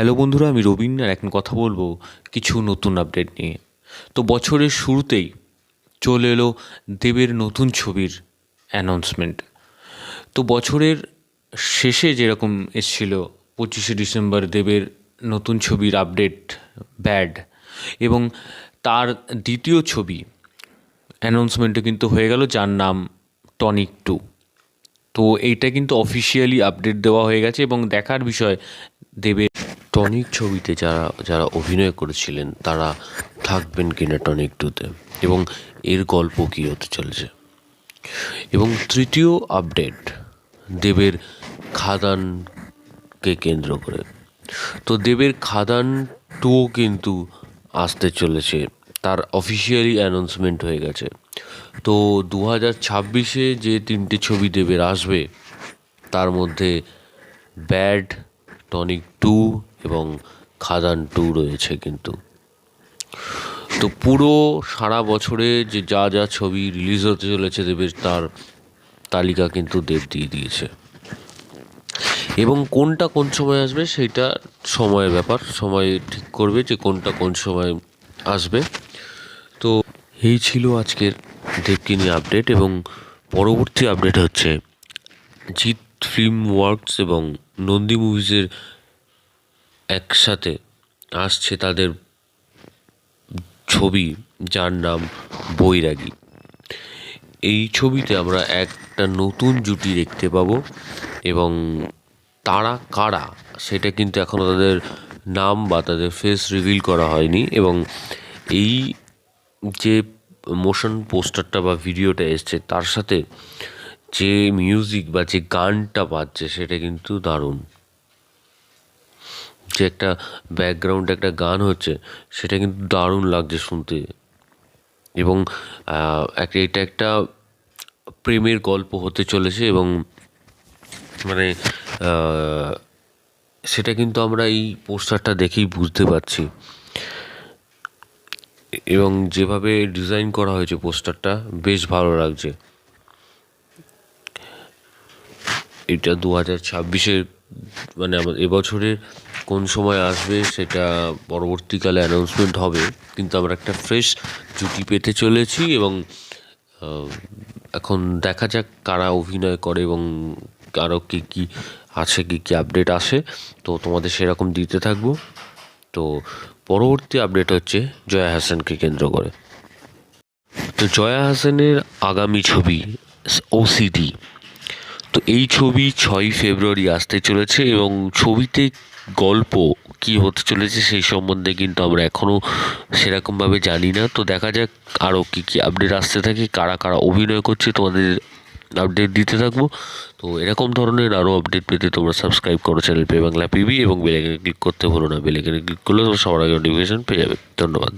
Hello বন্ধুরা, আমি রবিন আর এখন কথা বলবো কিছু নতুন আপডেট নিয়ে। তো বছরের শুরুতেই চলে এলো দেবের নতুন ছবির অ্যানাউন্সমেন্ট। তো বছরের শেষে যেরকম এসছিল 25শে ডিসেম্বর দেবের নতুন ছবির আপডেট ব্যাড, এবং তার দ্বিতীয় ছবি অ্যানাউন্সমেন্টও কিন্তু হয়ে গেল, যার নাম টনিক 2। তো এইটা কিন্তু অফিসিয়ালি আপডেট দেওয়া হয়ে গেছে এবং দেখার বিষয় দেবের টনিক ছবিতে যারা যারা অভিনয় করেছিলেন তারা থাকবেন কিনা টনিক 2-তে, এবং এর গল্প কী হতে চলেছে। এবং তৃতীয় আপডেট দেবের খাদানকে কেন্দ্র করে। তো দেবের খাদান 2ও কিন্তু আসতে চলেছে, তার অফিসিয়ালি অ্যানাউন্সমেন্ট হয়ে গেছে। তো 2026-এ যে 3টে ছবি দেবের আসবে তার মধ্যে ব্যাড, টনিক 2 এবং খাদান 2 রয়েছে কিন্তু। তো পুরো সারা বছরে যে যা যা ছবি রিলিজ হতে চলেছে দেবের, তার তালিকা কিন্তু দেব দিয়ে দিয়েছে। এবং কোনটা কোন সময় আসবে সেটা সময়ের ব্যাপার, সময় ঠিক করবে যে কোনটা কোন সময় আসবে। তো এই ছিল আজকের দেবকে নিয়ে আপডেট। এবং পরবর্তী আপডেট হচ্ছে জিৎ ফিল্ম ওয়ার্কস এবং নন্দী মুভিজের একসাথে আসছে তাদের ছবি, যার নাম বৈরাগী। এই ছবিতে আমরা একটা নতুন জুটি দেখতে পাবো, এবং তারা কারা সেটা কিন্তু এখনও তাদের নাম বা তাদের ফেস রিভিল করা হয়নি। এবং এই যে মোশন পোস্টারটা বা ভিডিওটা এসছে তার সাথে যে মিউজিক বা যে গানটা বাজছে সেটা কিন্তু দারুণ। যে একটা ব্যাকগ্রাউন্ডে একটা গান হচ্ছে সেটা কিন্তু দারুণ লাগছে শুনতে। এবং এটা একটা প্রেমের গল্প হতে চলেছে, এবং মানে সেটা কিন্তু আমরা এই পোস্টারটা দেখেই বুঝতে পারছি। এবং যেভাবে ডিজাইন করা হয়েছে পোস্টারটা বেশ ভালো লাগছে। এটা 2026-এর মানে এবছরের কোন সময় আসবে সেটা পরবর্তীকালে অ্যানাউন্সমেন্ট হবে, কিন্তু আমরা একটা ফ্রেশ জুটি পেতে চলেছি। এবং এখন দেখা যাক কারা অভিনয় করে এবং আরও কী কী আছে, কী কী আপডেট আসে, তো তোমাদের সেরকম দিতে থাকবো। তো পরবর্তী আপডেট হচ্ছে জয়া হাসানকে কেন্দ্র করে। তো জয়া হাসানের আগামী ছবি OCD, তো এই ছবি 6ই ফেব্রুয়ারি আসতে চলেছে। এবং ছবিতে গল্প কী হতে চলেছে সেই সম্বন্ধে কিন্তু আমরা এখনও সেরকমভাবে জানি না। তো দেখা যাক আরও কী কী আপডেট আসতে থাকে, কারা কারা অভিনয় করছে, তোমাদের আপডেট দিতে থাকবো। তো এরকম ধরনের আরও আপডেট পেতে তোমরা সাবস্ক্রাইব করো চ্যানেল পে বাংলা PB, এবং বেল আইকনে ক্লিক করতে ভুলো না। বেল আইকনে ক্লিক করলে তোমরা সবার আগে নোটিফিকেশন পেয়ে যাবে। ধন্যবাদ।